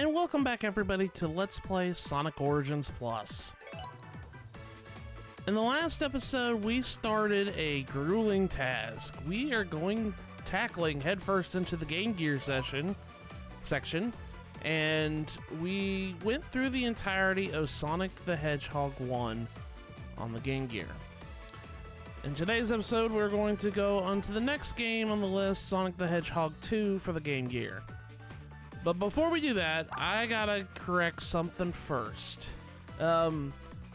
And welcome back everybody to Let's Play Sonic Origins Plus. In the last episode, we started a grueling task. We are tackling headfirst into the Game Gear section, and we went through the entirety of Sonic the Hedgehog 1 on the Game Gear. In today's episode, we're going to go on to the next game on the list, Sonic the Hedgehog 2 for the Game Gear. But before we do that, I gotta correct something first.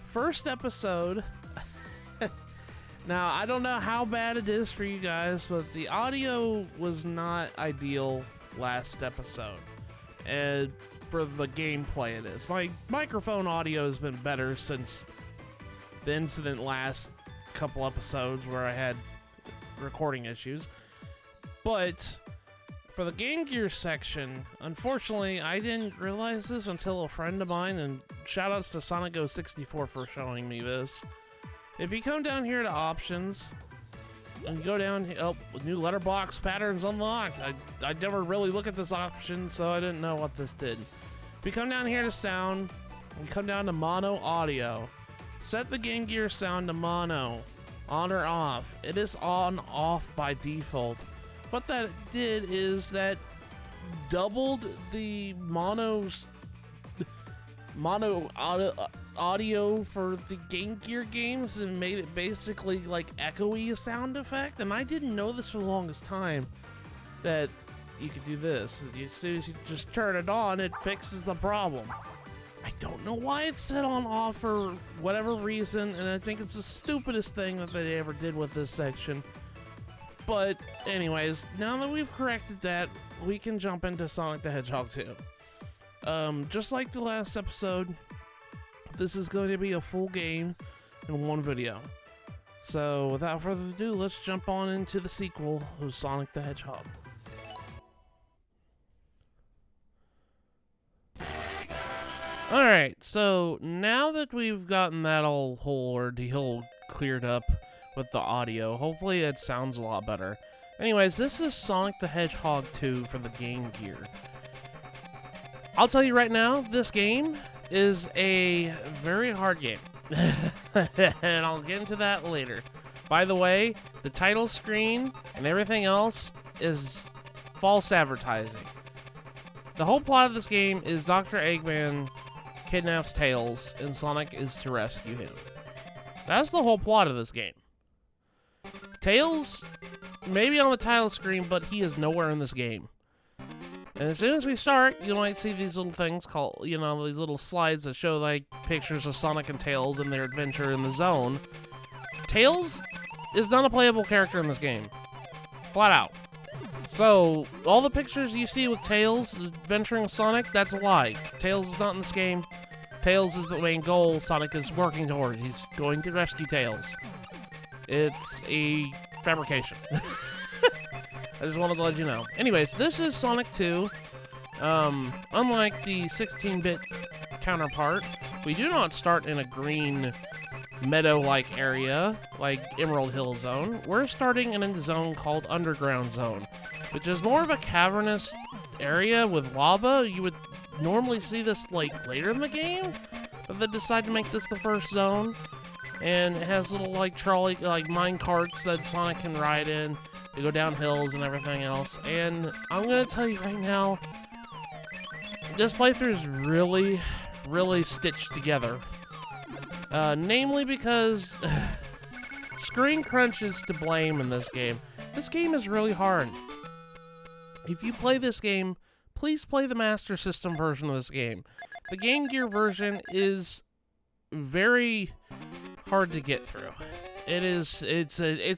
First episode... Now, I don't know how bad it is for you guys, but the audio was not ideal last episode. And for the gameplay it is. My microphone audio has been better since the incident last couple episodes where I had recording issues. But for the Game Gear section, unfortunately, I didn't realize this until a friend of mine, and shoutouts to SonicGo64 for showing me this. If you come down here to options, and you go down, new letterbox patterns unlocked. I never really look at this option, so I didn't know what this did. If you come down here to sound, and come down to mono audio, set the Game Gear sound to mono, on or off. It is on off by default. What that did is that doubled the mono audio for the Game Gear games and made it basically like echoey a sound effect. And I didn't know this for the longest time, that you could do this. As soon as you just turn it on, it fixes the problem. I don't know why it's set on off for whatever reason, and I think it's the stupidest thing that they ever did with this section. But anyways, now that we've corrected that, we can jump into Sonic the Hedgehog 2. Just like the last episode, this is going to be a full game in one video. So without further ado, let's jump on into the sequel of Sonic the Hedgehog. Alright, so now that we've gotten that whole ordeal cleared up with the audio, hopefully it sounds a lot better. Anyways, this is Sonic the Hedgehog 2 for the Game Gear. I'll tell you right now, this game is a very hard game. And I'll get into that later. By the way, the title screen and everything else is false advertising. The whole plot of this game is Dr. Eggman kidnaps Tails and Sonic is to rescue him. That's the whole plot of this game. Tails may be on the title screen, but he is nowhere in this game. And as soon as we start, you might see these little things called, these little slides that show, like, pictures of Sonic and Tails and their adventure in the zone. Tails is not a playable character in this game. Flat out. So, all the pictures you see with Tails adventuring Sonic, that's a lie. Tails is not in this game. Tails is the main goal Sonic is working towards. He's going to rescue Tails. It's a fabrication. I just wanted to let you know. Anyways, this is Sonic 2. Unlike the 16-bit counterpart, we do not start in a green meadow-like area like Emerald Hill Zone. We're starting in a zone called Underground Zone, which is more of a cavernous area with lava. You would normally see this like later in the game, but they decided to make this the first zone. And it has little like trolley, like mine carts that Sonic can ride in. They go down hills and everything else. And I'm gonna tell you right now, this playthrough is really, really stitched together. Namely because screen crunch is to blame in this game. This game is really hard. If you play this game, please play the Master System version of this game. The Game Gear version is very hard to get through. It's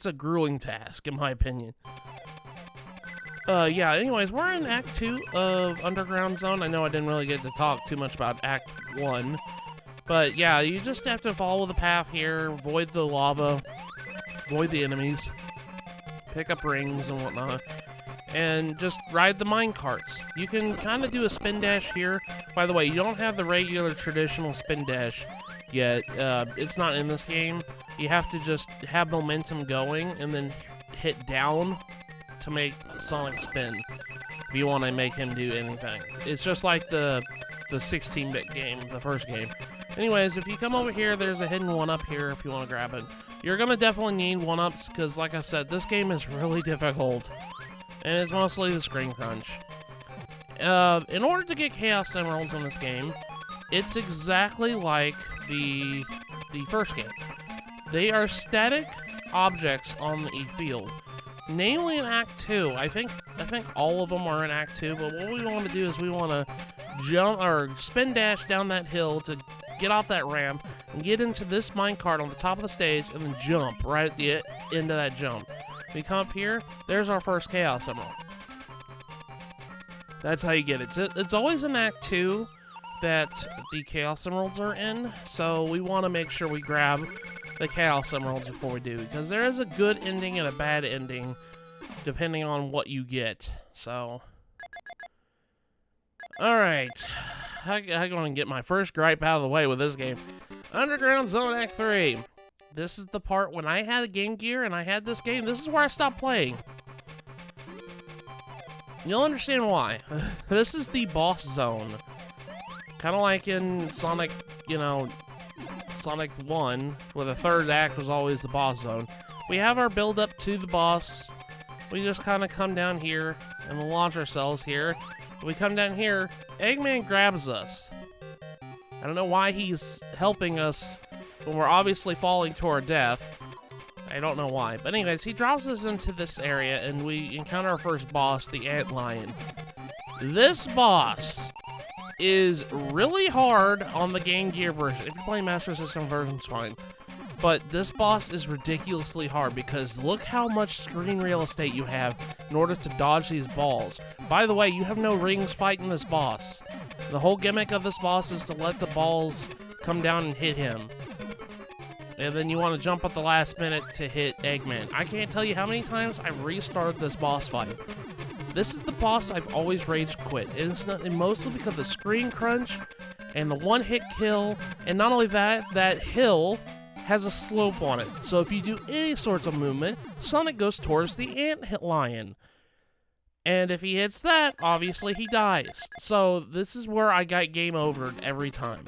a grueling task, in my opinion. Yeah, anyways, we're in Act 2 of Underground Zone. I know I didn't really get to talk too much about Act 1. But yeah, you just have to follow the path here, avoid the lava, avoid the enemies, pick up rings and whatnot, and just ride the mine carts. You can kind of do a spin dash here. By the way, you don't have the regular traditional spin dash yet. It's not in this game. You have to just have momentum going and then hit down to make Sonic spin. if you want to make him do anything. It's just like the 16-bit game, the first game. Anyways, if you come over here, there's a hidden 1-up here if you want to grab it. You're going to definitely need 1-ups because, like I said, this game is really difficult. And it's mostly the screen crunch. In order to get Chaos Emeralds in this game, it's exactly like the first game. They are static objects on the field. Namely in Act 2. I think all of them are in Act 2, but what we want to do is we want to jump or spin dash down that hill to get off that ramp and get into this minecart on the top of the stage and then jump right at the end of that jump. We come up here, there's our first Chaos Emerald. That's how you get it. It's always in Act 2 that the Chaos Emeralds are in, so we want to make sure we grab the Chaos Emeralds before we do, because there is a good ending and a bad ending depending on what you get. So, alright, I'm going to get my first gripe out of the way with this game. Underground Zone Act 3. This is the part when I had a Game Gear and I had this game, this is where I stopped playing. You'll understand why. This is the boss zone. Kind of like in Sonic, Sonic 1, where the third act was always the boss zone. We have our build up to the boss. We just kind of come down here and we'll launch ourselves here. We come down here, Eggman grabs us. I don't know why he's helping us when we're obviously falling to our death. I don't know why. But anyways, he drops us into this area and we encounter our first boss, the Ant Lion. This boss is really hard on the Game Gear version. If you're playing Master System version, it's fine. But this boss is ridiculously hard because look how much screen real estate you have in order to dodge these balls. By the way, you have no rings fighting this boss. The whole gimmick of this boss is to let the balls come down and hit him. And then you want to jump at the last minute to hit Eggman. I can't tell you how many times I've restarted this boss fight. This is the boss I've always rage quit. It's mostly because of the screen crunch and the one-hit kill. And not only that, that hill has a slope on it. So if you do any sorts of movement, Sonic goes towards the Ant Lion. And if he hits that, obviously he dies. So this is where I got game overed every time.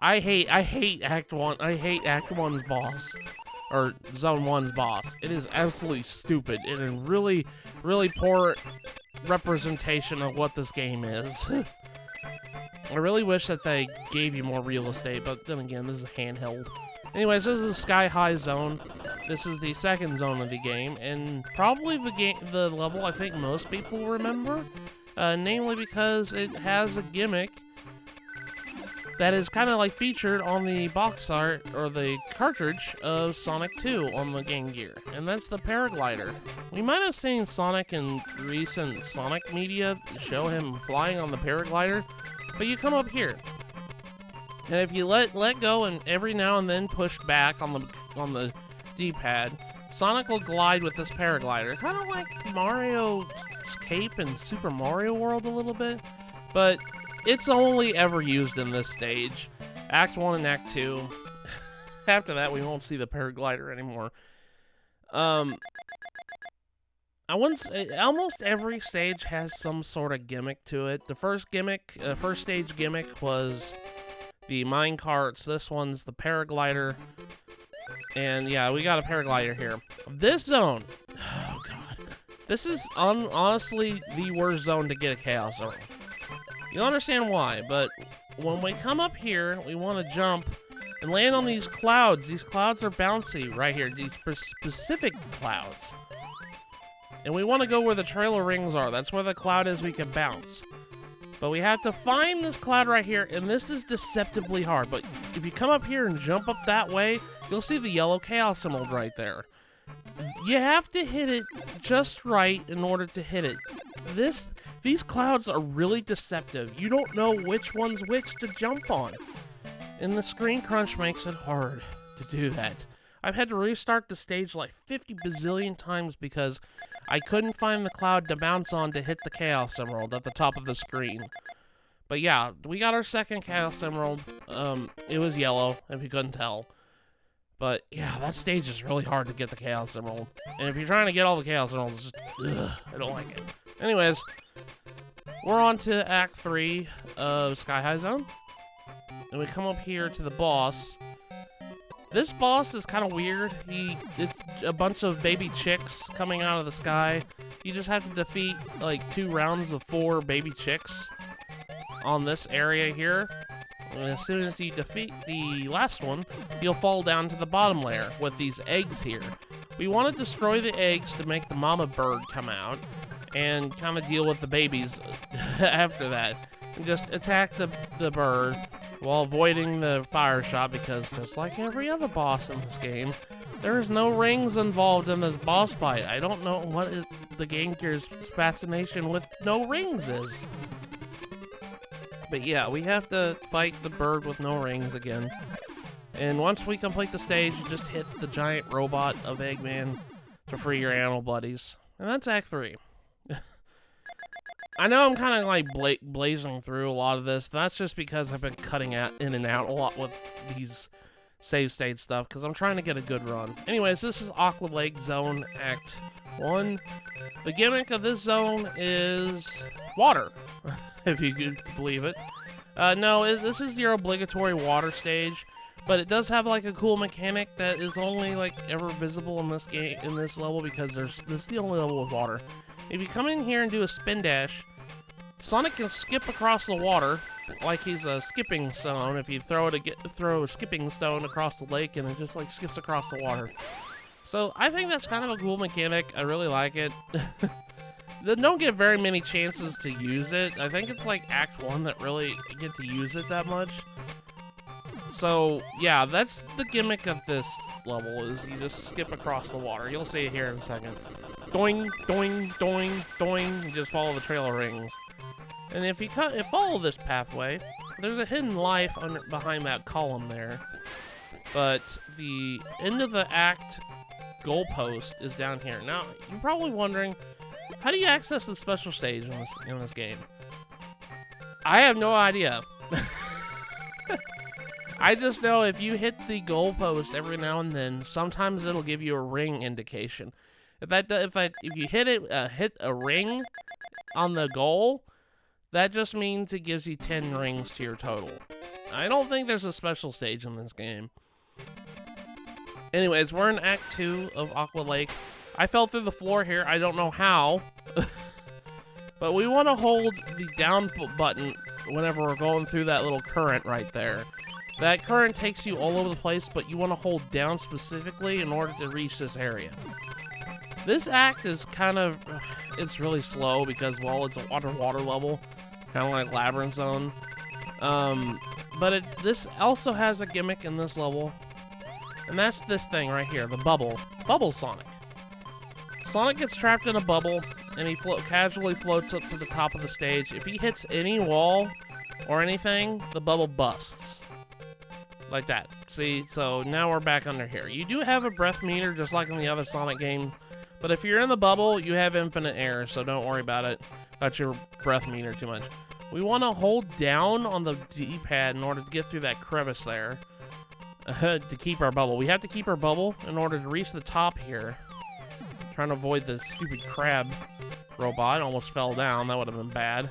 I hate Act 1. I hate Act 1's boss. Or Zone 1's boss. It is absolutely stupid and a really, really poor representation of what this game is. I really wish that they gave you more real estate, but then again, this is handheld. Anyways, this is a sky-high zone. This is the second zone of the game, and probably the level I think most people remember, namely because it has a gimmick that is kind of like featured on the box art or the cartridge of Sonic 2 on the Game Gear, and that's the paraglider. We might have seen Sonic in recent Sonic media show him flying on the paraglider, but you come up here, and if you let go and every now and then push back on the D-pad, Sonic will glide with this paraglider, kind of like Mario's cape in Super Mario World a little bit, but it's only ever used in this stage. Act 1 and Act 2. After that, we won't see the paraglider anymore. I wouldn't say, almost every stage has some sort of gimmick to it. The first stage gimmick was the mine carts. This one's the paraglider. And yeah, we got a paraglider here. This zone, oh god. This is honestly the worst zone to get a Chaos Emerald. You'll understand why, but when we come up here, we want to jump and land on these clouds. These clouds are bouncy right here, these specific clouds. And we want to go where the trailer rings are. That's where the cloud is we can bounce. But we have to find this cloud right here, and this is deceptively hard. But if you come up here and jump up that way, you'll see the yellow Chaos Emerald right there. You have to hit it just right in order to hit it. These clouds are really deceptive. You don't know which one's which to jump on. And the screen crunch makes it hard to do that. I've had to restart the stage like 50 bazillion times because I couldn't find the cloud to bounce on to hit the Chaos Emerald at the top of the screen. But yeah, we got our second Chaos Emerald. It was yellow, if you couldn't tell. But yeah, that stage is really hard to get the Chaos Emerald. And if you're trying to get all the Chaos Emeralds, just, I don't like it. Anyways, we're on to Act 3 of Sky High Zone. And we come up here to the boss. This boss is kind of weird. It's a bunch of baby chicks coming out of the sky. You just have to defeat like 2 rounds of 4 baby chicks on this area here. And as soon as you defeat the last one, you'll fall down to the bottom layer with these eggs here. We want to destroy the eggs to make the mama bird come out and kind of deal with the babies after that. And just attack the bird while avoiding the fire shot, because just like every other boss in this game, there's no rings involved in this boss fight. I don't know what the Game Gear's fascination with no rings is. But yeah, we have to fight the bird with no rings again. And once we complete the stage, you just hit the giant robot of Eggman to free your animal buddies. And that's Act 3. I know I'm kind of like blazing through a lot of this. That's just because I've been cutting in and out a lot with these save state stuff, because I'm trying to get a good run. Anyways, this is Aqua Lake Zone Act 1. The gimmick of this zone is water, if you could believe it. No, this is your obligatory water stage, but it does have like a cool mechanic that is only like ever visible in this game, in this level, because this is the only level with water. If you come in here and do a spin dash, Sonic can skip across the water like he's a skipping stone. If you throw a skipping stone across the lake, and it just like skips across the water. So I think that's kind of a cool mechanic. I really like it. They don't get very many chances to use it. I think it's like Act 1 that really get to use it that much. So yeah, that's the gimmick of this level, is you just skip across the water. You'll see it here in a second. Doing, doing, doing, doing. You just follow the trail of rings. And if you follow this pathway, there's a hidden life behind that column there. But the end of the act goalpost is down here. Now, you're probably wondering, how do you access the special stage in this game? I have no idea. I just know if you hit the goalpost every now and then, sometimes it'll give you a ring indication. If you hit a ring on the goal, that just means it gives you 10 rings to your total. I don't think there's a special stage in this game. Anyways, we're in Act 2 of Aqua Lake. I fell through the floor here. I don't know how. But we want to hold the down button whenever we're going through that little current right there. That current takes you all over the place, but you want to hold down specifically in order to reach this area. This act is it's really slow because, well, it's a water level, kind of like Labyrinth Zone. But this also has a gimmick in this level, and that's this thing right here, the Bubble Sonic. Sonic gets trapped in a bubble, and he casually floats up to the top of the stage. If he hits any wall or anything, the bubble busts. Like that. See, so now we're back under here. You do have a breath meter, just like in the other Sonic game. But if you're in the bubble, you have infinite air, so don't worry about your breath meter too much. We want to hold down on the D-pad in order to get through that crevice there to keep our bubble. We have to keep our bubble in order to reach the top here. Trying to avoid the stupid crab robot. Almost fell down. That would have been bad.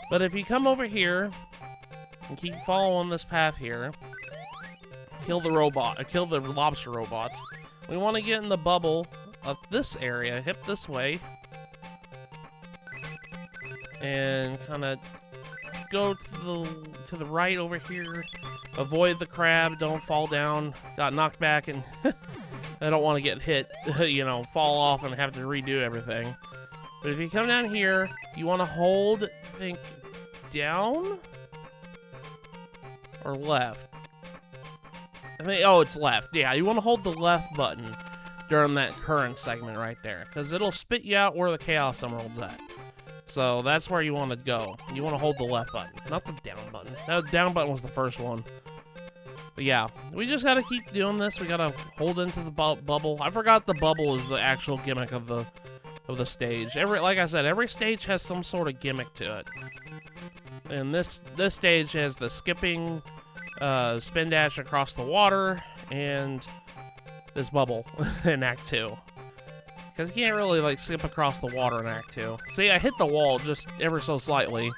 But if you come over here and keep following this path here, kill the lobster robots. We want to get in the bubble of this area, hip this way, and kind of go to the right over here. Avoid the crab, don't fall down. Got knocked back, and I don't want to get hit, fall off and have to redo everything. But if you come down here, you want to hold, I think, down or left. It's left. Yeah, you want to hold the left button during that current segment right there, because it'll spit you out where the Chaos Emerald's at. So that's where you want to go. You want to hold the left button, not the down button. The down button was the first one. But yeah, we just got to keep doing this. We got to hold into the bubble. I forgot the bubble is the actual gimmick of the stage. Like I said, every stage has some sort of gimmick to it. And this stage has the skipping, spin dash across the water, and this bubble in Act 2. Because you can't really, like, skip across the water in Act 2. See, I hit the wall just ever so slightly,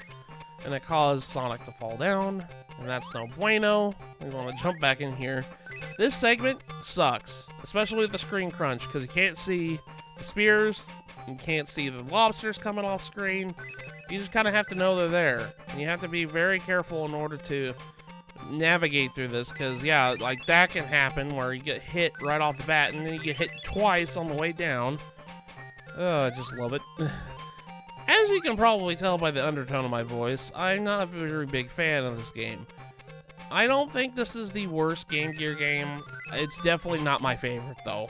and it caused Sonic to fall down, and that's no bueno. We want to jump back in here. This segment sucks, especially with the screen crunch, because you can't see the spears, you can't see the lobsters coming off screen. You just kind of have to know they're there, and you have to be very careful in order to navigate through this, because, yeah, like, that can happen where you get hit right off the bat, and then you get hit twice on the way down. Oh, I just love it. As you can probably tell by the undertone of my voice, I'm not a very big fan of this game. I don't think this is the worst Game Gear game. It's definitely not my favorite, though.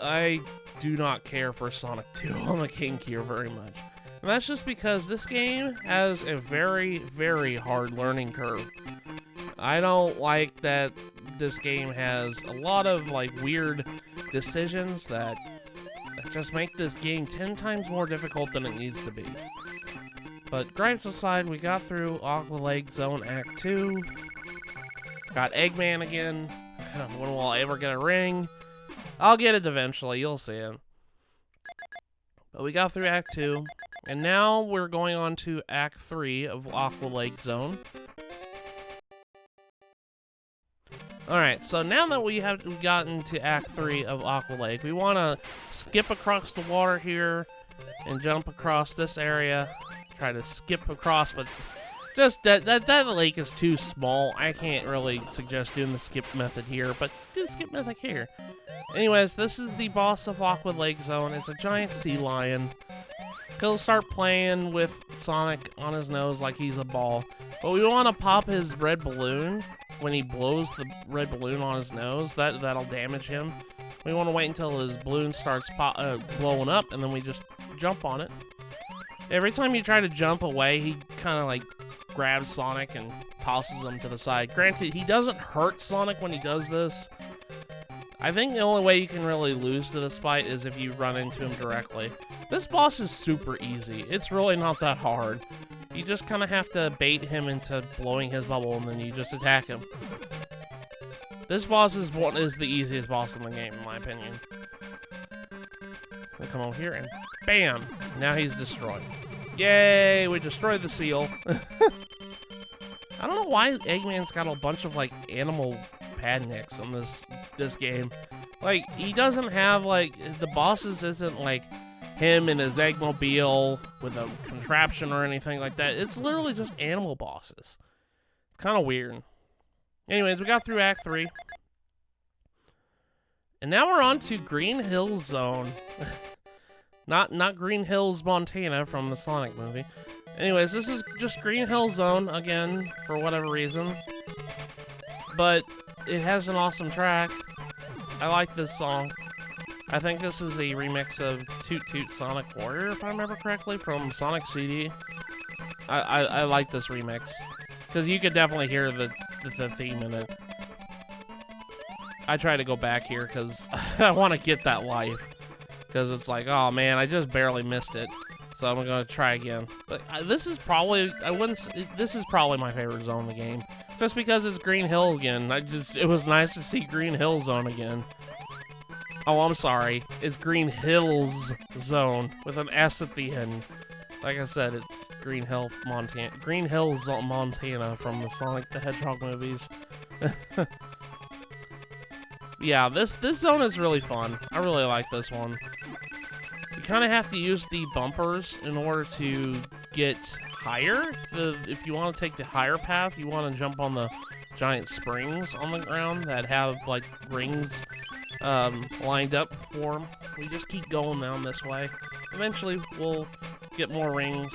I do not care for Sonic 2 on the Game Gear very much. And that's just because this game has a very, very hard learning curve. I don't like that this game has a lot of, like, weird decisions that just make this game 10 times more difficult than it needs to be. But gripes aside, we got through Aqua Lake Zone Act 2. Got Eggman again. When will I ever get a ring? I'll get it eventually, you'll see it. But we got through Act 2, and now we're going on to Act 3 of Aqua Lake Zone. Alright, so now that we've gotten to Act 3 of Aqua Lake, we want to skip across the water here and jump across this area. Try to skip across, but just that lake is too small. I can't really suggest doing the skip method here, but do the skip method here. Anyways, this is the boss of Aqua Lake Zone. It's a giant sea lion. He'll start playing with Sonic on his nose like he's a ball. But we want to pop his red balloon when he blows the red balloon on his nose. That'll damage him. We want to wait until his balloon starts blowing up, and then we just jump on it. Every time you try to jump away, he kind of like grabs Sonic and tosses him to the side. Granted, he doesn't hurt Sonic when he does this. I think the only way you can really lose to this fight is if you run into him directly. This boss is super easy. It's really not that hard. You just kind of have to bait him into blowing his bubble, and then you just attack him. This boss is the easiest boss in the game, in my opinion. We'll come over here and bam! Now he's destroyed. Yay! We destroyed the seal. I don't know why Eggman's got a bunch of, like, animal padnicks in this game. Like, he doesn't have, like, the bosses isn't, like, him and his Eggmobile with a contraption or anything like that. It's literally just animal bosses. It's kind of weird. Anyways, we got through Act 3. And now we're on to Green Hills Zone. Not Green Hills, Montana from the Sonic movie. Anyways, this is just Green Hill Zone, again, for whatever reason. But it has an awesome track. I like this song. I think this is a remix of Toot Toot Sonic Warrior, if I remember correctly, from Sonic CD. I like this remix. Because you could definitely hear the theme in it. I try to go back here because I want to get that life. Because it's like, oh man, I just barely missed it. So I'm going to try again. But this is probably, this is probably my favorite zone in the game. Just because it's Green Hill again. It was nice to see Green Hill Zone again. Oh, I'm sorry. It's Green Hills Zone with an S at the end. Like I said, it's Green Hill, Montana. Green Hills, Montana from the Sonic the Hedgehog movies. Yeah, this zone is really fun. I really like this one. You kind of have to use the bumpers in order to get higher. If you want to take the higher path, you want to jump on the giant springs on the ground that have, like, rings lined up for them. We just keep going down this way. Eventually, we'll get more rings.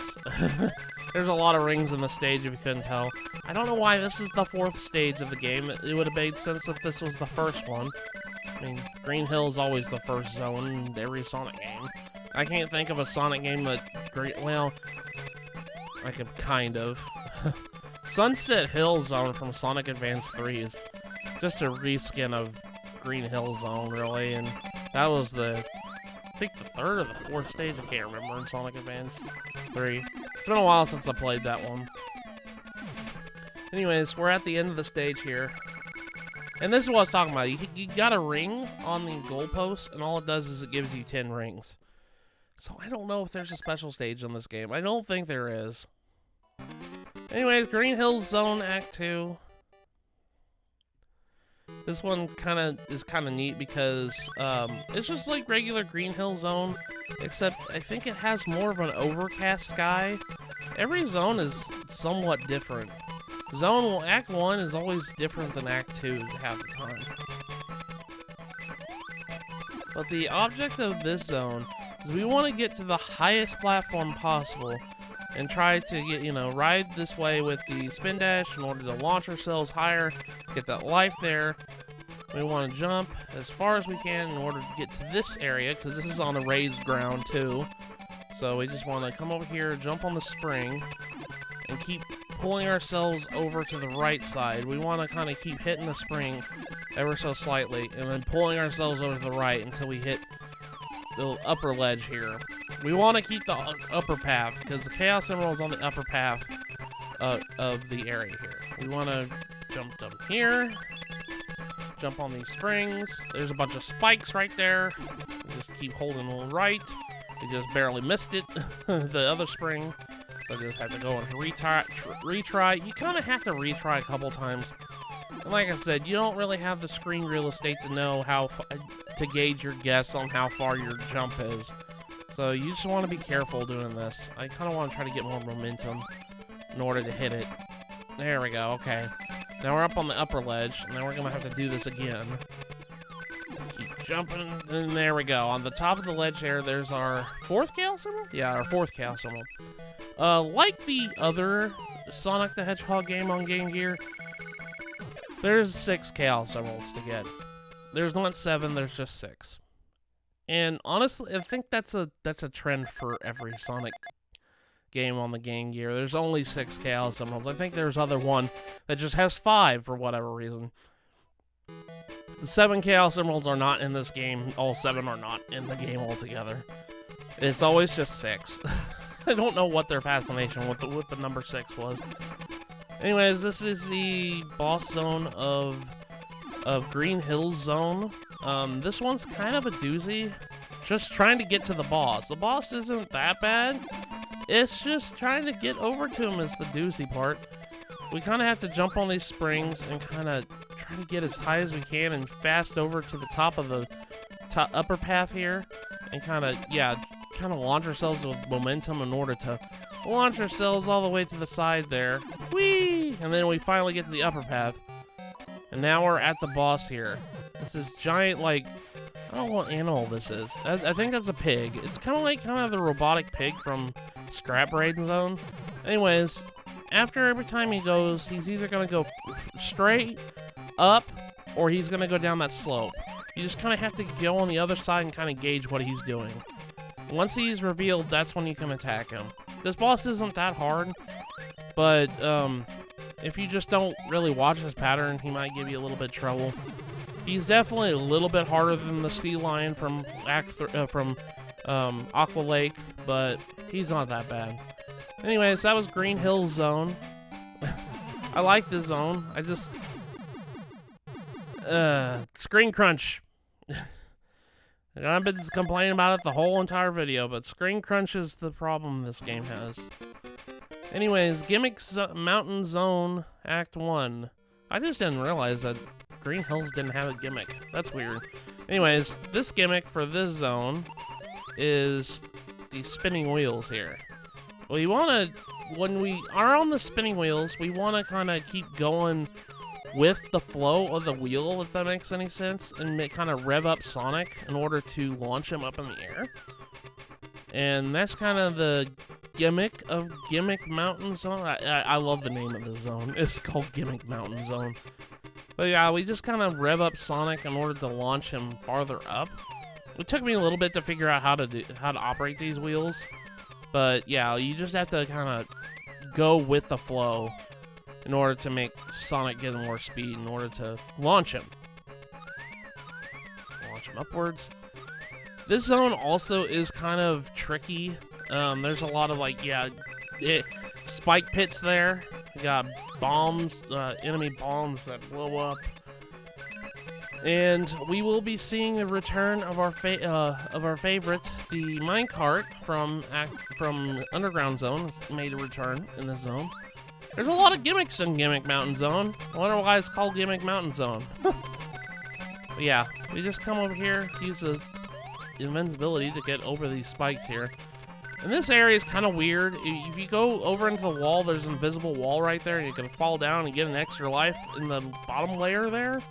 There's a lot of rings in the stage, if you couldn't tell. I don't know why this is the 4th stage of the game. It would have made sense if this was the first one. I mean, Green Hill is always the first zone in every Sonic game. I can't think of a Sonic game that... Well, I could kind of. Sunset Hill Zone from Sonic Advance 3 is just a reskin of Green Hill Zone, really, and that was I think the 3rd or the 4th stage, I can't remember, in Sonic Advance 3. It's been a while since I played that one. Anyways, we're at the end of the stage here. And this is what I was talking about. You got a ring on the goalpost, and all it does is it gives you 10 rings. So I don't know if there's a special stage in this game. I don't think there is. Anyways, Green Hills Zone Act 2. This one is kind of neat because it's just like regular Green Hill Zone, except I think it has more of an overcast sky. Every zone is somewhat different. Act 1 is always different than Act 2 half the time. But the object of this zone is we want to get to the highest platform possible and try to get, ride this way with the spin dash in order to launch ourselves higher, get that life there. We want to jump as far as we can in order to get to this area, because this is on a raised ground too. So we just want to come over here, jump on the spring, and keep pulling ourselves over to the right side. We want to kind of keep hitting the spring ever so slightly, and then pulling ourselves over to the right until we hit the upper ledge here. We want to keep the upper path, because the Chaos Emerald is on the upper path of the area here. We want to jump here, jump on these springs. There's a bunch of spikes right there. We just keep holding on right. We just barely missed it, the other spring. So just have to go and retry. You kind of have to retry a couple times. And like I said, you don't really have the screen real estate to know to gauge your guess on how far your jump is. So you just want to be careful doing this. I kind of want to try to get more momentum in order to hit it. There we go, okay. Now we're up on the upper ledge, and then we're going to have to do this again. Keep jumping, and there we go. On the top of the ledge here, there's our 4th Chaos Emerald? Yeah, our 4th Chaos Emerald. Like the other Sonic the Hedgehog game on Game Gear, there's 6 Chaos Emeralds to get. There's not 7, there's just 6. And honestly, I think that's a trend for every Sonic game on the Game Gear. There's only 6 Chaos Emeralds. I think there's other one that just has 5 for whatever reason. The 7 Chaos Emeralds are not in this game. All 7 are not in the game altogether. It's always just 6. I don't know what their fascination with the number 6 was. Anyways, this is the boss zone of Green Hills Zone. This one's kind of a doozy. Just trying to get to the boss. The boss isn't that bad. It's just trying to get over to him is the doozy part. We kind of have to jump on these springs and kind of try to get as high as we can and fast over to the top of the upper path here. And kind of launch ourselves with momentum in order to launch ourselves all the way to the side there. Whee! And then we finally get to the upper path. And now we're at the boss here. This is giant, like, I don't know what animal this is. I think that's a pig. It's kind of the robotic pig from Scrap Braid Zone. Anyways, after every time he goes, he's either going to go straight up or he's going to go down that slope. You just kind of have to go on the other side and kind of gauge what he's doing. Once he's revealed, that's when you can attack him. This boss isn't that hard, but if you just don't really watch his pattern, he might give you a little bit of trouble. He's definitely a little bit harder than the sea lion from Aqua Lake, but he's not that bad. Anyways, that was Green Hills Zone. I like this zone. I just screen crunch. I've been complaining about it the whole entire video, but screen crunch is the problem this game has. Anyways, Mountain Zone Act 1. I just didn't realize that Green Hills didn't have a gimmick. That's weird. Anyways, this gimmick for this zone is the spinning wheels here. We want to, when we are on the spinning wheels, we want to kind of keep going with the flow of the wheel, if that makes any sense, and kind of rev up Sonic in order to launch him up in the air. And that's kind of the gimmick of Gimmick Mountain Zone. I love the name of the zone. It's called Gimmick Mountain Zone. But yeah, we just kind of rev up Sonic in order to launch him farther up. It took me a little bit to figure out how to operate these wheels. But yeah, you just have to kind of go with the flow in order to make Sonic get more speed in order to launch him. Launch him upwards. This zone also is kind of tricky. There's a lot of spike pits there. You got bombs, enemy bombs that blow up. And we will be seeing the return of our favorite, the minecart from Underground Zone. Has made a return in this zone. There's a lot of gimmicks in Gimmick Mountain Zone. I wonder why it's called Gimmick Mountain Zone. But yeah, we just come over here, use the invincibility to get over these spikes here. And this area is kind of weird. If you go over into the wall, there's an invisible wall right there, and you can fall down and get an extra life in the bottom layer there.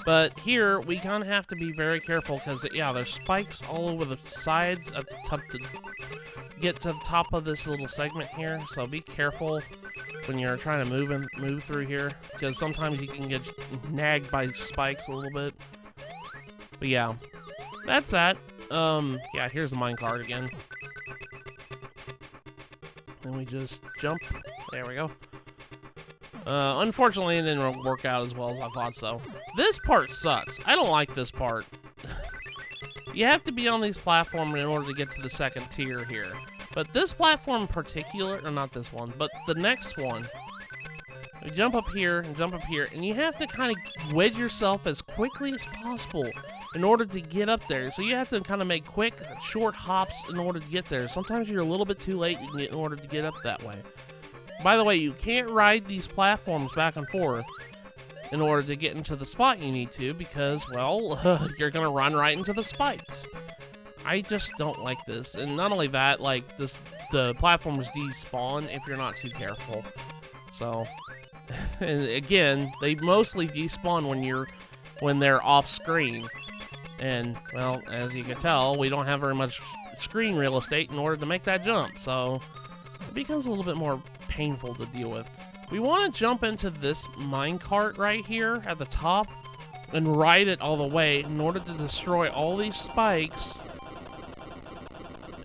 But here, we kind of have to be very careful because, yeah, there's spikes all over the sides at the top to get to the top of this little segment here. So be careful when you're trying to move through here, because sometimes you can get nagged by spikes a little bit. But yeah, that's that. Yeah, here's the minecart again. And we just jump. There we go. Unfortunately, it didn't work out as well as I thought so. This part sucks. I don't like this part. You have to be on these platforms in order to get to the second tier here. But this platform in particular, or not this one, but the next one, you jump up here and jump up here, and you have to kind of wedge yourself as quickly as possible in order to get up there. So you have to kind of make quick, short hops in order to get there. Sometimes you're a little bit too late in order to get up that way. By the way, you can't ride these platforms back and forth in order to get into the spot you need to, because, well, you're going to run right into the spikes. I just don't like this. And not only that, like, the platforms despawn if you're not too careful. So, and again, they mostly despawn when they're off screen. And, well, as you can tell, we don't have very much screen real estate in order to make that jump. So, it becomes a little bit more painful to deal with. We want to jump into this minecart right here at the top and ride it all the way in order to destroy all these spikes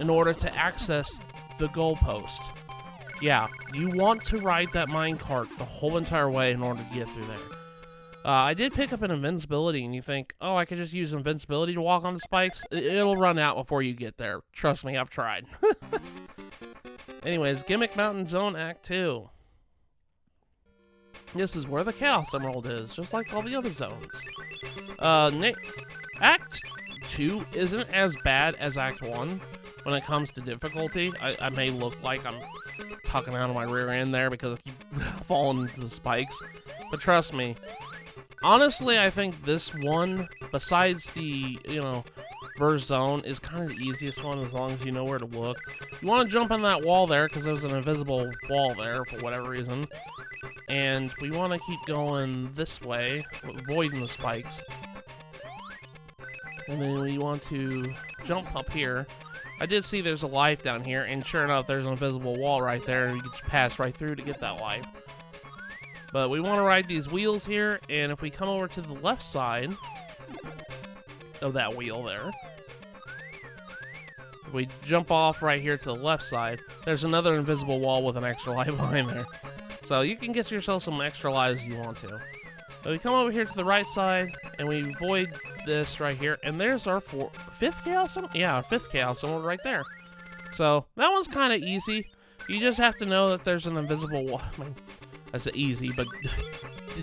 in order to access the goalpost. Yeah, you want to ride that minecart the whole entire way in order to get through there. I did pick up an invincibility, and you think, oh, I could just use invincibility to walk on the spikes? It'll run out before you get there. Trust me, I've tried. Anyways, Gimmick Mountain Zone Act 2. This is where the Chaos Emerald is, just like all the other zones. Act 2 isn't as bad as Act 1 when it comes to difficulty. I may look like I'm tucking out of my rear end there because I keep falling into the spikes. But trust me, honestly, I think this one, besides the, Verse Zone, is kind of the easiest one as long as you know where to look. You want to jump on that wall there because there's an invisible wall there for whatever reason. And we want to keep going this way, avoiding the spikes. And then we want to jump up here. I did see there's a life down here, and sure enough, there's an invisible wall right there, and you can just pass right through to get that life. But we want to ride these wheels here, and if we come over to the left side of that wheel there, if we jump off right here to the left side, there's another invisible wall with an extra life behind there. So you can get yourself some extra lives if you want to. But we come over here to the right side, and we avoid this right here, and there's our fifth Chaos Emerald? Yeah, our fifth Chaos Emerald right there. So that one's kind of easy. You just have to know that there's an invisible wall. I mean, that's easy, but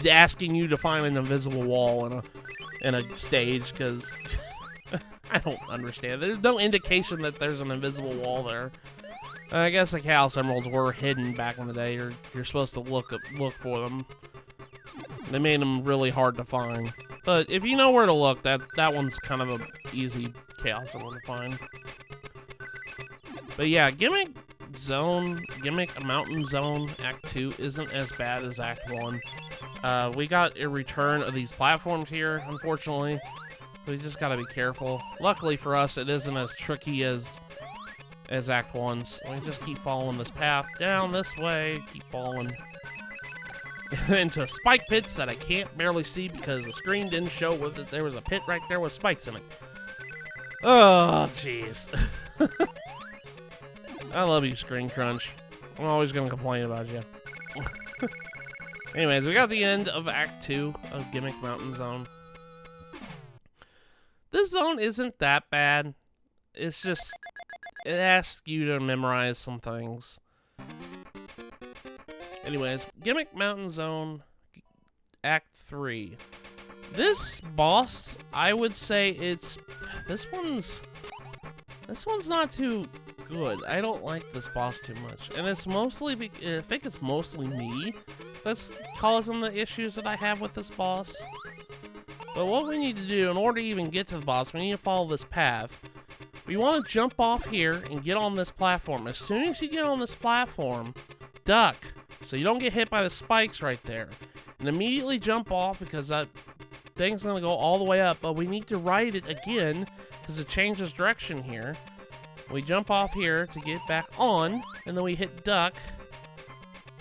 asking you to find an invisible wall in a stage, because I don't understand. There's no indication that there's an invisible wall there. I guess the Chaos Emeralds were hidden back in the day. You're supposed to look for them. They made them really hard to find. But if you know where to look, that one's kind of an easy Chaos Emerald to find. But yeah, Gimmick Mountain Zone Act 2 isn't as bad as Act 1. We got a return of these platforms here, unfortunately. We just gotta be careful. Luckily for us, it isn't as tricky as Act 1's. We just keep following this path down this way, keep falling into spike pits that I can't barely see because the screen didn't show that there was a pit right there with spikes in it. Oh, jeez. I love you, Screen Crunch. I'm always gonna complain about you. Anyways, we got the end of Act 2 of Gimmick Mountain Zone. This zone isn't that bad. It's just, it asks you to memorize some things. Anyways, Gimmick Mountain Zone Act 3. This boss, I would say this one's not too good. I don't like this boss too much, and it's mostly I think it's mostly me that's causing the issues that I have with this boss. But what we need to do in order to even get to the boss, we need to follow this path. We want to jump off here and get on this platform. As soon as you get on this platform, duck so you don't get hit by the spikes right there, and immediately jump off because that thing's gonna go all the way up. But we need to ride it again because it changes direction here. We jump off here to get back on, and then we hit duck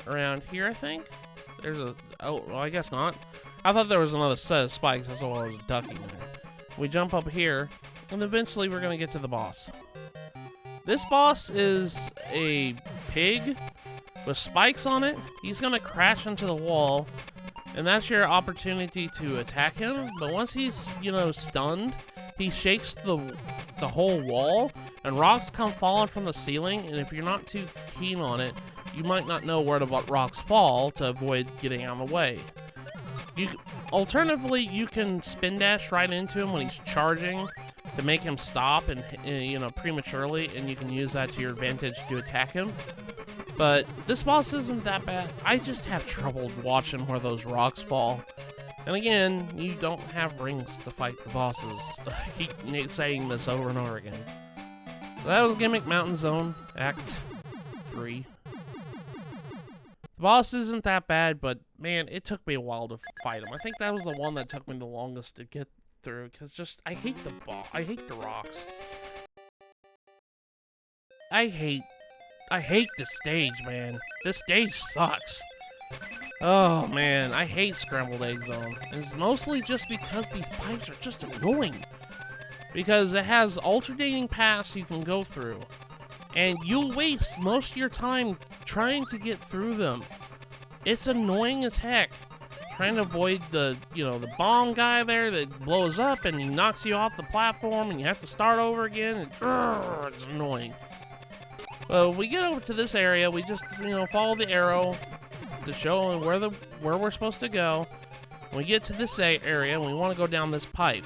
around here, I think. There's a... oh, well, I guess not. I thought there was another set of spikes. That's why I was ducking there. We jump up here, and eventually we're going to get to the boss. This boss is a pig with spikes on it. He's going to crash into the wall, and that's your opportunity to attack him. But once he's, you know, stunned, he shakes the whole wall, and rocks come falling from the ceiling, and if you're not too keen on it, you might not know where the rocks fall to avoid getting out of the way. Alternatively, you can spin dash right into him when he's charging to make him stop and, you know, prematurely, and you can use that to your advantage to attack him. But this boss isn't that bad. I just have trouble watching where those rocks fall. And again, you don't have rings to fight the bosses. I keep saying this over and over again. So that was Gimmick Mountain Zone, Act 3. The boss isn't that bad, but man, it took me a while to fight him. I think that was the one that took me the longest to get through, because I hate the boss. I hate the rocks. I hate the stage, man. This stage sucks. Oh man, I hate Scrambled Egg Zone. And it's mostly just because these pipes are just annoying. Because it has alternating paths you can go through. And you'll waste most of your time trying to get through them. It's annoying as heck. Trying to avoid the, you know, the bomb guy there that blows up and he knocks you off the platform and you have to start over again. And, it's annoying. Well, we get over to this area, we just, you know, follow the arrow to show where we're supposed to go. When we get to this area, and we want to go down this pipe.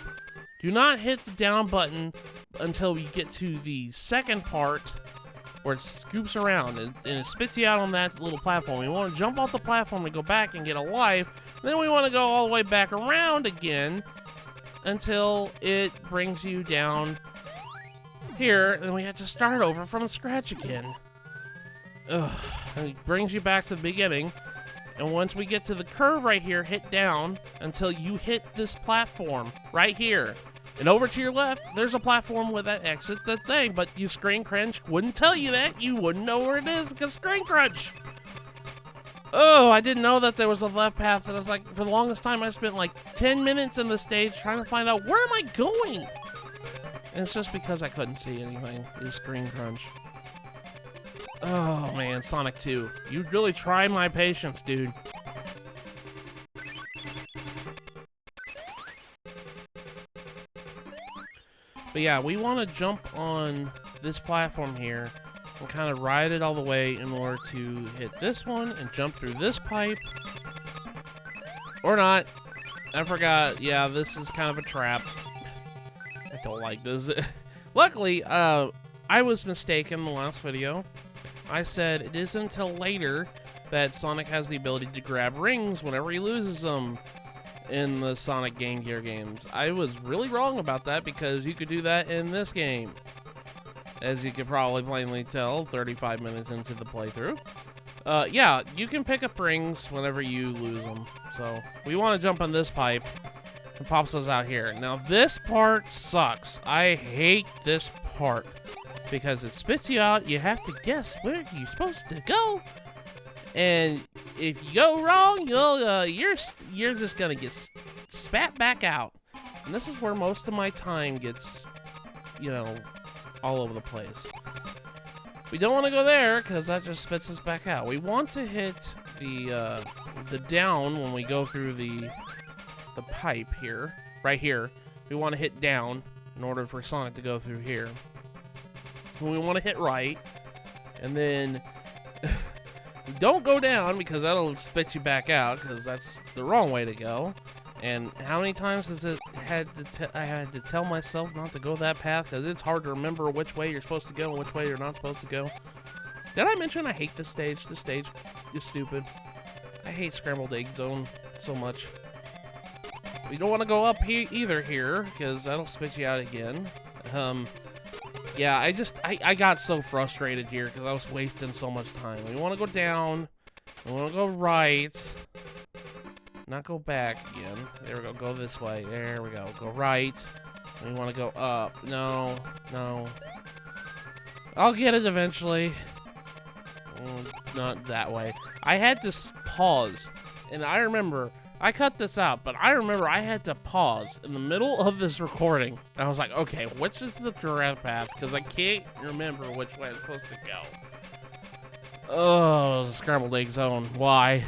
Do not hit the down button until we get to the second part where it scoops around and it spits you out on that little platform. We want to jump off the platform and go back and get a life. Then we want to go all the way back around again until it brings you down here, and we have to start over from scratch again. Ugh. And it brings you back to the beginning. And once we get to the curve right here, hit down until you hit this platform right here. And over to your left, there's a platform with that exit the thing, but you Screen Crunch wouldn't tell you that. You wouldn't know where it is because Screen Crunch. Oh, I didn't know that there was a left path. And I was like, for the longest time, I spent like 10 minutes in the stage trying to find out where am I going. And it's just because I couldn't see anything. Is Screen Crunch. Oh man, Sonic 2. You really tried my patience, dude. But yeah, we want to jump on this platform here and kind of ride it all the way in order to hit this one and jump through this pipe. Or not. I forgot. Yeah, this is kind of a trap. I don't like this. Luckily, I was mistaken in the last video. I said it isn't until later that Sonic has the ability to grab rings whenever he loses them in the Sonic Game Gear games. I was really wrong about that because you could do that in this game. As you could probably plainly tell 35 minutes into the playthrough. Yeah, you can pick up rings whenever you lose them. So, we want to jump on this pipe. It pops us out here. Now, this part sucks. I hate this part. Because it spits you out, you have to guess where you're supposed to go. And if you go wrong, you're just gonna get spat back out. And this is where most of my time gets, you know, all over the place. We don't want to go there because that just spits us back out. We want to hit the down when we go through the pipe here, right here. We want to hit down in order for Sonic to go through here. We want to hit right, and then don't go down because that'll spit you back out because that's the wrong way to go. And how many times has it I had to tell myself not to go that path, because it's hard to remember which way you're supposed to go and which way you're not supposed to go. Did I mention I hate this stage? This stage is stupid. I hate Scrambled Egg Zone so much. We don't want to go up either here, because that'll spit you out again. Yeah, I got so frustrated here because I was wasting so much time. We want to go down. We want to go right. Not go back again. There we go. Go this way. There we go. Go right. We want to go up. No. No. I'll get it eventually. Not that way. I had to pause. And I remember, I cut this out, but I remember I had to pause in the middle of this recording. And I was like, okay, which is the direct path? Because I can't remember which way I'm supposed to go. Oh, Scrambled Egg Zone. Why?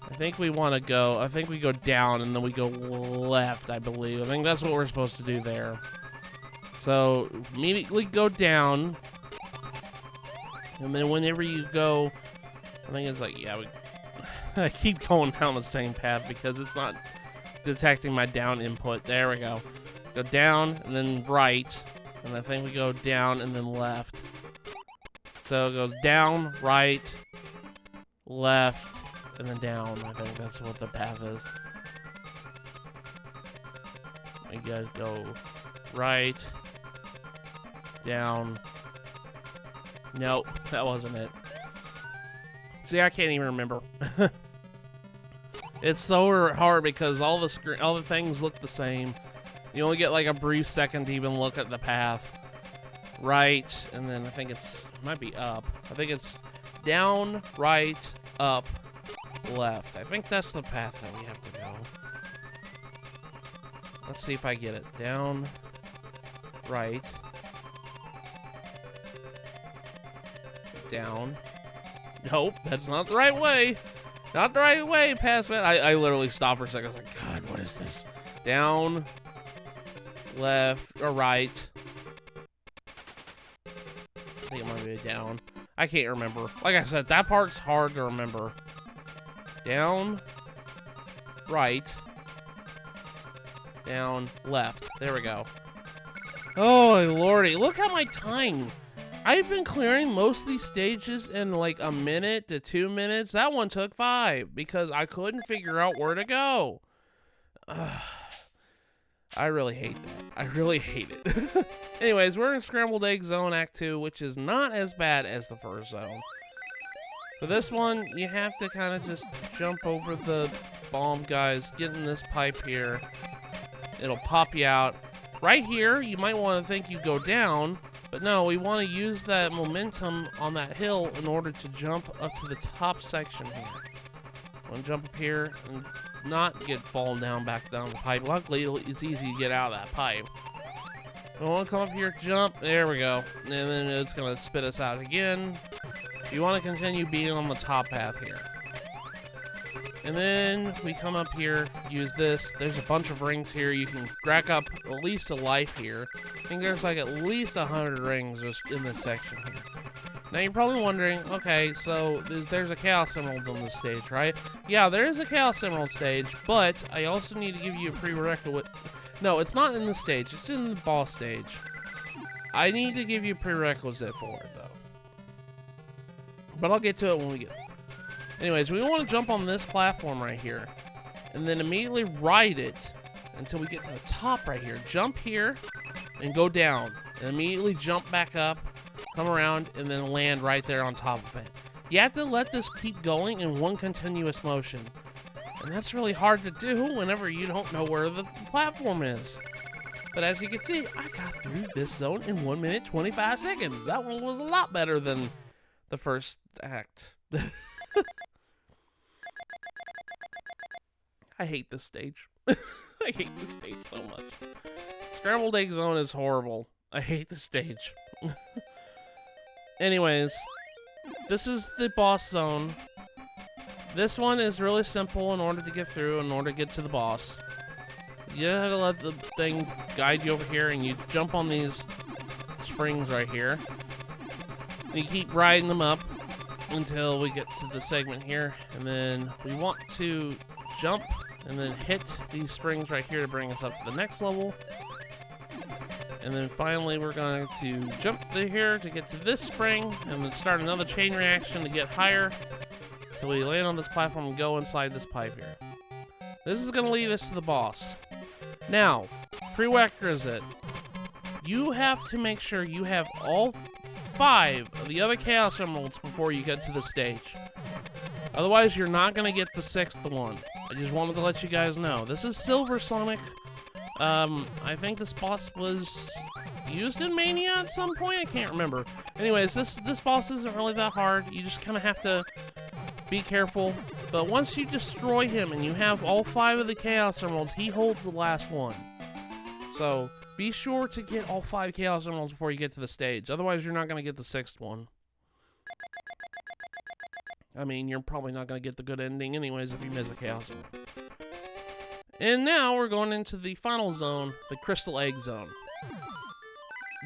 I think we want to go, I think we go down and then we go left, I believe. I think that's what we're supposed to do there. So, immediately go down. And then whenever you go, I think it's like, yeah, I keep going down the same path because it's not detecting my down input. There we go. Go down and then right. And I think we go down and then left. So go down, right, left, and then down. I think that's what the path is. You guys go right, down. Nope, that wasn't it. See, I can't even remember. It's so hard because all the things look the same. You only get like a brief second to even look at the path. Right, and then I think might be up. I think it's down, right, up, left. I think that's the path that we have to go. Let's see if I get it. Down, right, down. Nope, that's not the right way. Not the right way, pass man. I literally stopped for a second. I was like, God, what is this? Down, left, or right. I think it might be down. I can't remember. Like I said, that part's hard to remember. Down, right, down, left. There we go. Oh, lordy. Look at my time. I've been clearing most of these stages in like a minute to 2 minutes. That one took 5 because I couldn't figure out where to go. I really hate that. I really hate it. Anyways, we're in Scrambled Egg Zone Act 2, which is not as bad as the first zone. For this one, you have to kind of just jump over the bomb guys, get in this pipe here. It'll pop you out. Right here, you might want to think you go down, but no, we want to use that momentum on that hill in order to jump up to the top section here. I want to jump up here and not get fallen down back down the pipe. Luckily, it's easy to get out of that pipe. I want to come up here, jump. There we go. And then it's going to spit us out again. You want to continue being on the top path here. And then we come up here, use this. There's a bunch of rings here. You can rack up at least a life here. I think there's like at least 100 rings just in this section here. Now you're probably wondering, okay, so there's a Chaos Emerald on this stage, right? Yeah, there is a Chaos Emerald stage, but I also need to give you a prerequisite. No, it's not in the stage. It's in the boss stage. I need to give you a prerequisite for it, though. But I'll get to it when we get there. Anyways, we want to jump on this platform right here, and then immediately ride it until we get to the top right here. Jump here, and go down, and immediately jump back up, come around, and then land right there on top of it. You have to let this keep going in one continuous motion, and that's really hard to do whenever you don't know where the platform is. But as you can see, I got through this zone in 1 minute 25 seconds. That one was a lot better than the first act. I hate this stage. I hate this stage so much. Scrambled Egg Zone is horrible. I hate the stage. Anyways, this is the boss zone. This one is really simple in order to get through, in order to get to the boss. You have to let the thing guide you over here, and you jump on these springs right here. And you keep riding them up until we get to the segment here, and then we want to jump and then hit these springs right here to bring us up to the next level. And then finally we're going to jump to here to get to this spring, and then start another chain reaction to get higher till we land on this platform and go inside this pipe here. This is going to lead us to the boss. Now, prerequisite. You have to make sure you have all 5 of the other Chaos Emeralds before you get to the stage. Otherwise, you're not going to get the 6th one. I just wanted to let you guys know. This is Silver Sonic. I think this boss was used in Mania at some point. I can't remember. Anyways, this boss isn't really that hard. You just kind of have to be careful. But once you destroy him and you have all 5 of the Chaos Emeralds, he holds the last one. So be sure to get all 5 Chaos Emeralds before you get to the stage. Otherwise, you're not going to get the 6th one. I mean, you're probably not going to get the good ending anyways if you miss a Chaos Emerald. And now we're going into the final zone, the Crystal Egg Zone.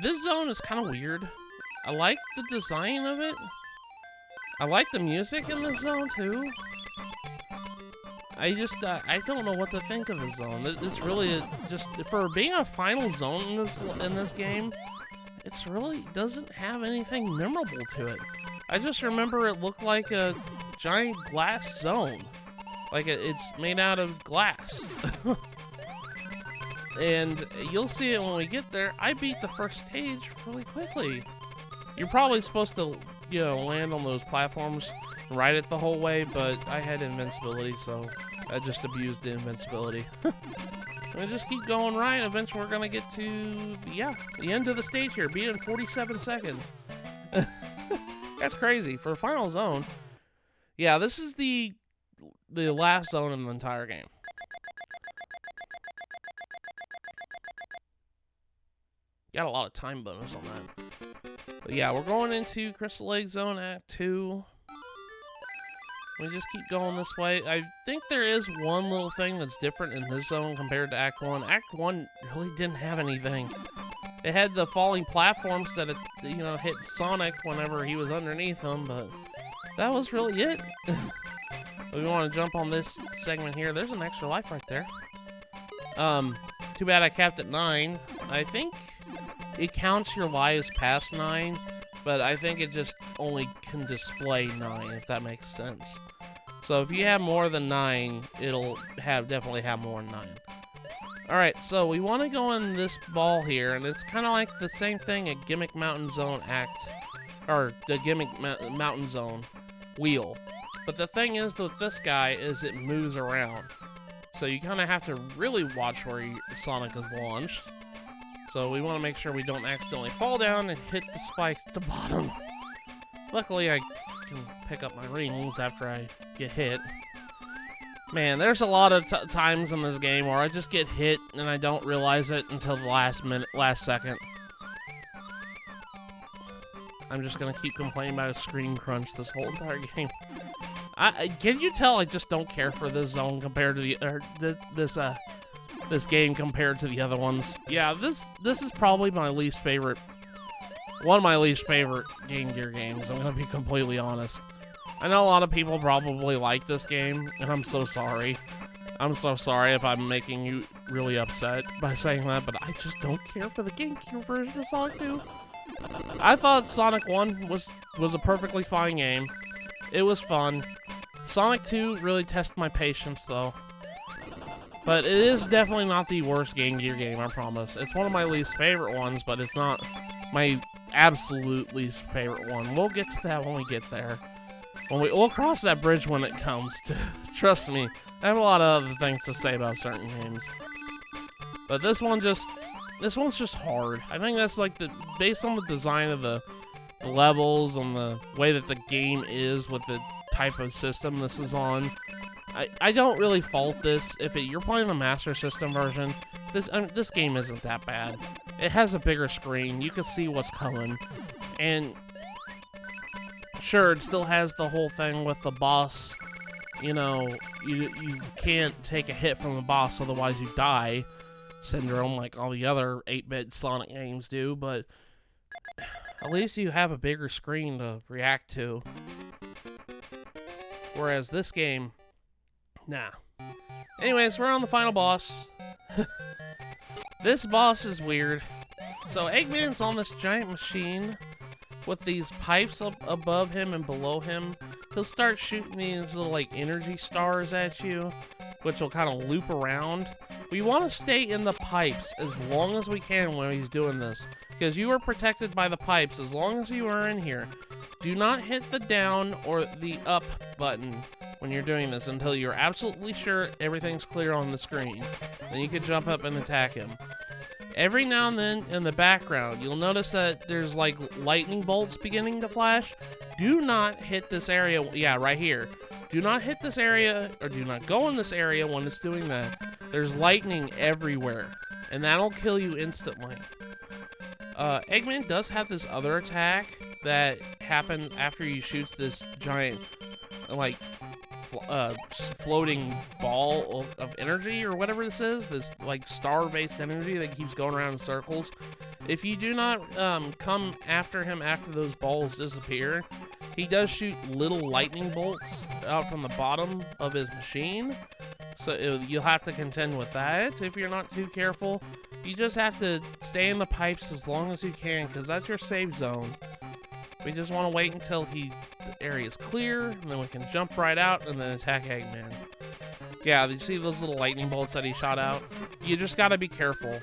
This zone is kind of weird. I like the design of it. I like the music in this zone too. I don't know what to think of the zone. It's really just, for being a final zone in this game, it's really doesn't have anything memorable to it. I just remember it looked like a giant glass zone. Like it's made out of glass. And you'll see it when we get there. I beat the first stage really quickly. You're probably supposed to, you know, land on those platforms and ride it the whole way, but I had invincibility, so I just abused the invincibility. And just keep going right, and eventually we're gonna get to, yeah, the end of the stage here. Beat it in 47 seconds. That's crazy for a final zone. Yeah, this is the last zone in the entire game. Got a lot of time bonus on that. But yeah, we're going into Crystal Egg Zone Act 2. We just keep going this way. I think there is one little thing that's different in this zone compared to Act 1. Act 1 really didn't have anything. It had the falling platforms that, you know, hit Sonic whenever he was underneath them, but that was really it. We want to jump on this segment here. There's an extra life right there. Too bad I capped at 9. I think it counts your lives past 9, but I think it just only can display 9, if that makes sense. So if you have more than 9, it'll definitely have more than 9. Alright, so we want to go in this ball here, and it's kind of like the same thing at Gimmick Mountain Zone Act, or the Gimmick Mountain Zone wheel. But the thing is with this guy is it moves around. So you kind of have to really watch where Sonic is launched. So we want to make sure we don't accidentally fall down and hit the spikes at the bottom. Luckily, I can pick up my rings after I get hit. Man, there's a lot of times in this game where I just get hit and I don't realize it until the last second. I'm just gonna keep complaining about a screen crunch this whole entire game. Can you tell I just don't care for this zone compared to this game compared to the other ones? Yeah, this is probably my least favorite, one of my least favorite Game Gear games. I'm gonna be completely honest. I know a lot of people probably like this game, and I'm so sorry. I'm so sorry if I'm making you really upset by saying that, but I just don't care for the Game Gear version of Sonic 2. I thought Sonic 1 was a perfectly fine game. It was fun. Sonic 2 really tested my patience, though. But it is definitely not the worst Game Gear game, I promise. It's one of my least favorite ones, but it's not my absolute least favorite one. We'll get to that when we get there. We'll cross that bridge when it comes to. Trust me, I have a lot of other things to say about certain games. But this one's just hard. I think that's like based on the design of the levels and the way that the game is with the type of system this is on. I don't really fault this. If you're playing the Master System version, this game isn't that bad. It has a bigger screen. You can see what's coming. And sure, it still has the whole thing with the boss. You know, you can't take a hit from the boss, otherwise you die syndrome like all the other 8-bit Sonic games do, but at least you have a bigger screen to react to. Whereas this game, nah, Anyways, we're on the final boss. This boss is weird. So Eggman's on this giant machine with these pipes up above him and below him. He'll start shooting these little like energy stars at you, which will kind of loop around. We want to stay in the pipes as long as we can when he's doing this, because you are protected by the pipes as long as you are in here. Do not hit the down or the up button when you're doing this until you're absolutely sure everything's clear on the screen. Then you can jump up and attack him. Every now and then in the background, you'll notice that there's like lightning bolts beginning to flash. Do not hit this area. Yeah, right here. Do not hit this area, or do not go in this area when it's doing that. There's lightning everywhere, and that'll kill you instantly. Eggman does have this other attack that happens after he shoots this giant, like, floating ball of energy, or whatever this is. This, like, star-based energy that keeps going around in circles. If you do not come after him after those balls disappear, he does shoot little lightning bolts out from the bottom of his machine. So you'll have to contend with that if you're not too careful. You just have to stay in the pipes as long as you can, because that's your save zone. We just want to wait until the area is clear, and then we can jump right out and then attack Eggman. Yeah, did you see those little lightning bolts that he shot out? You just gotta be careful.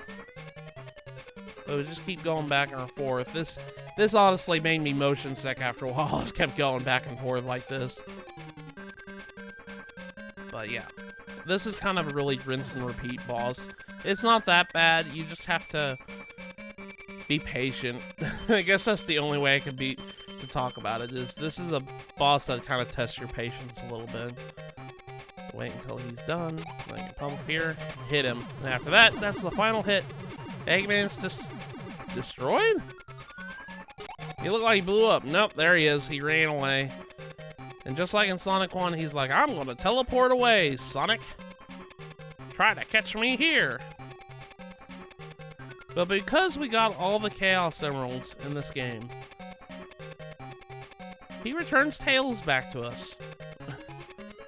So just keep going back and forth. This honestly made me motion sick after a while. I just kept going back and forth like this. But yeah, this is kind of a really rinse and repeat boss. It's not that bad. You just have to be patient. I guess that's the only way I could to talk about it. This is a boss that kind of tests your patience a little bit. Wait until he's done. Then you pump here, hit him. And after that, that's the final hit. Eggman's just destroyed? He looked like he blew up. Nope, there he is. He ran away. And just like in Sonic 1, he's like, I'm going to teleport away, Sonic. Try to catch me here. But because we got all the Chaos Emeralds in this game, he returns Tails back to us.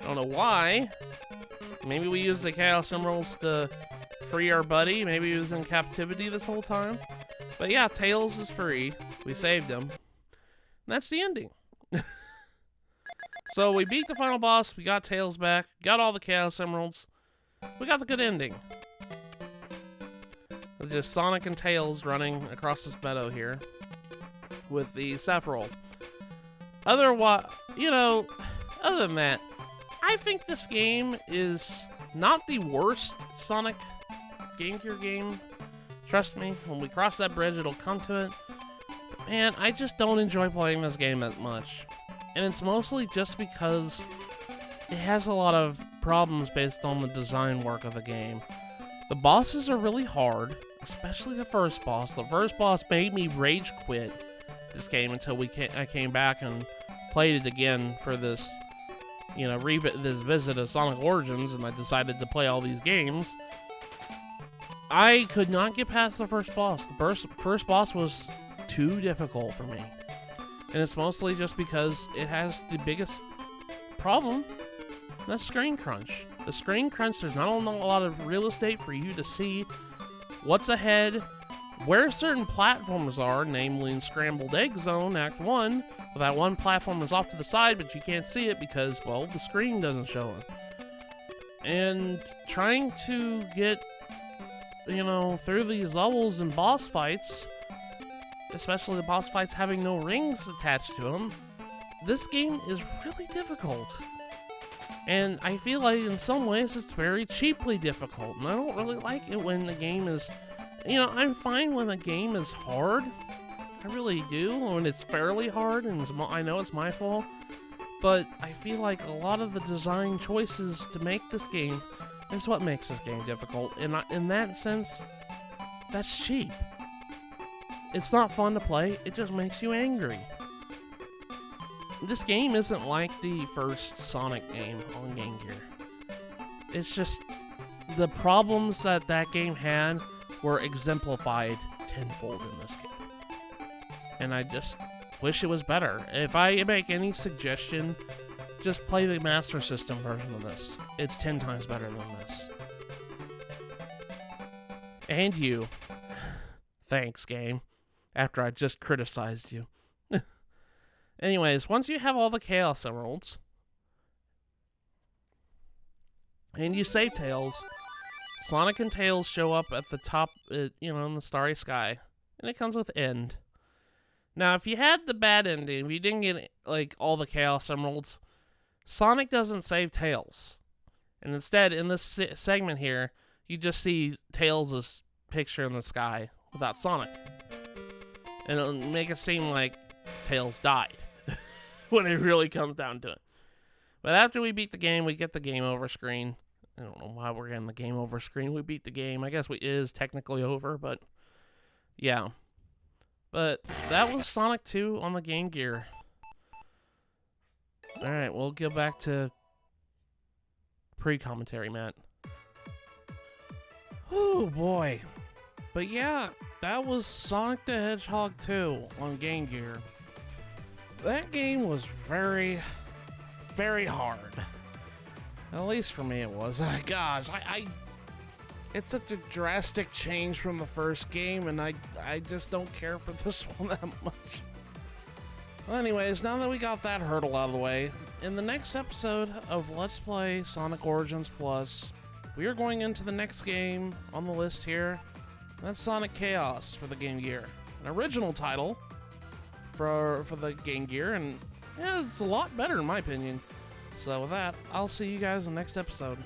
I don't know why. Maybe we used the Chaos Emeralds to free our buddy. Maybe he was in captivity this whole time. But yeah, Tails is free. We saved him. And that's the ending. So we beat the final boss. We got Tails back. Got all the Chaos Emeralds. We got the good ending. It's just Sonic and Tails running across this meadow here with the Sephiroth. Otherwise, other than that, I think this game is not the worst Sonic Game Gear game. Trust me, when we cross that bridge, it'll come to it. But man, I just don't enjoy playing this game that much. And it's mostly just because it has a lot of problems based on the design work of the game. The bosses are really hard, especially the first boss. The first boss made me rage quit this game until I came back and played it again for this, this visit of Sonic Origins, and I decided to play all these games. I could not get past the first boss. The first boss was too difficult for me. And it's mostly just because it has the biggest problem, that's screen crunch. The screen crunch, there's not a lot of real estate for you to see what's ahead, where certain platforms are, namely in Scrambled Egg Zone, Act 1, well, that one platform is off to the side, but you can't see it because, well, the screen doesn't show it. And trying to get, through these levels and boss fights, especially the boss fights having no rings attached to them, this game is really difficult. And I feel like in some ways it's very cheaply difficult, and I don't really like it when the game is, I'm fine when a game is hard. I really do, when it's fairly hard, and I know it's my fault. But I feel like a lot of the design choices to make this game is what makes this game difficult. And in that sense, that's cheap. It's not fun to play, it just makes you angry. This game isn't like the first Sonic game on Game Gear. It's just the problems that game had were exemplified tenfold in this game. And I just wish it was better. If I make any suggestion just play the Master System version of this. It's 10 times better than this. And you. Thanks, game. After I just criticized you. Anyways, once you have all the Chaos Emeralds, and you save Tails, Sonic and Tails show up at the top, in the starry sky. And it comes with End. Now, if you had the bad ending, if you didn't get, like, all the Chaos Emeralds, Sonic doesn't save Tails. And instead, in this segment here, you just see Tails' picture in the sky without Sonic. And it'll make it seem like Tails died when it really comes down to it. But after we beat the game, we get the game over screen. I don't know why we're getting the game over screen. We beat the game. I guess it is technically over, but yeah. But that was Sonic 2 on the Game Gear. Alright, we'll go back to pre-commentary, Matt. Oh boy. But yeah, that was Sonic the Hedgehog 2 on Game Gear. That game was very, very hard. At least for me it was. Gosh, it's such a drastic change from the first game, and I just don't care for this one that much. Well, anyways, now that we got that hurdle out of the way, in the next episode of Let's Play Sonic Origins Plus, we are going into the next game on the list here. That's Sonic Chaos for the Game Gear. An original title for the Game Gear, and yeah, it's a lot better in my opinion. So with that, I'll see you guys in the next episode.